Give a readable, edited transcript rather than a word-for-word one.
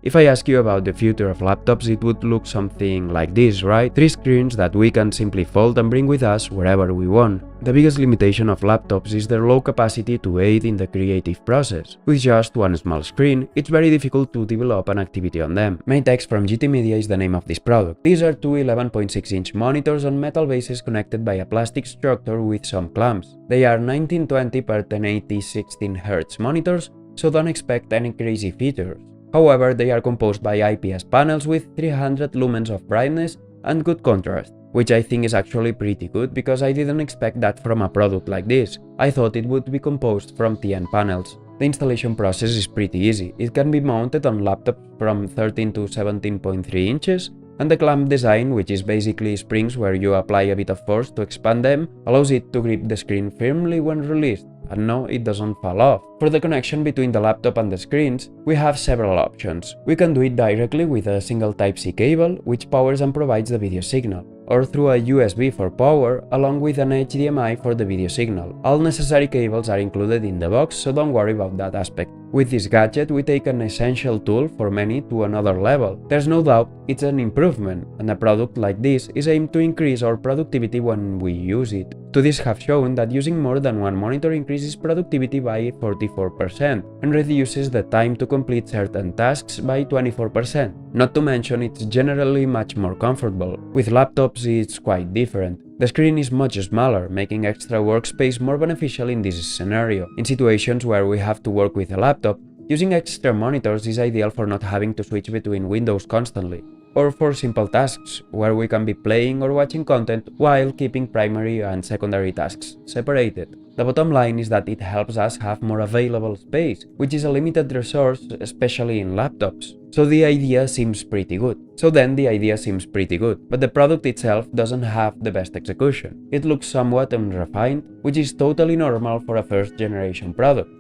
If I ask you about the future of laptops, it would look something like this, right? 3 screens that we can simply fold and bring with us wherever we want. The biggest limitation of laptops is their low capacity to aid in the creative process. With just one small screen, it's very difficult to develop an activity on them. Maintext from GT Media is the name of this product. These are two 11.6-inch monitors on metal bases connected by a plastic structure with some clamps. They are 1920 by 1080 16Hz monitors, so don't expect any crazy features. However, they are composed by IPS panels with 300 lumens of brightness and good contrast, which I think is actually pretty good because I didn't expect that from a product like this. I thought it would be composed from TN panels. The installation process is pretty easy. It can be mounted on laptops from 13 to 17.3 inches, and the clamp design, which is basically springs where you apply a bit of force to expand them, allows it to grip the screen firmly when released, and no, it doesn't fall off. For the connection between the laptop and the screens, we have several options. We can do it directly with a single Type-C cable, which powers and provides the video signal, or through a USB for power, along with an HDMI for the video signal. All necessary cables are included in the box, so don't worry about that aspect. With this gadget, we take an essential tool for many to another level. There's no doubt it's an improvement, and a product like this is aimed to increase our productivity when we use it. Studies have shown that using more than one monitor increases productivity by 44% and reduces the time to complete certain tasks by 24%. Not to mention it's generally much more comfortable. With laptops it's quite different. The screen is much smaller, making extra workspace more beneficial in this scenario. In situations where we have to work with a laptop, using extra monitors is ideal for not having to switch between windows constantly, or for simple tasks where we can be playing or watching content while keeping primary and secondary tasks separated. The bottom line is that it helps us have more available space, which is a limited resource, especially in laptops. So the idea seems pretty good. But the product itself doesn't have the best execution. It looks somewhat unrefined, which is totally normal for a first-generation product.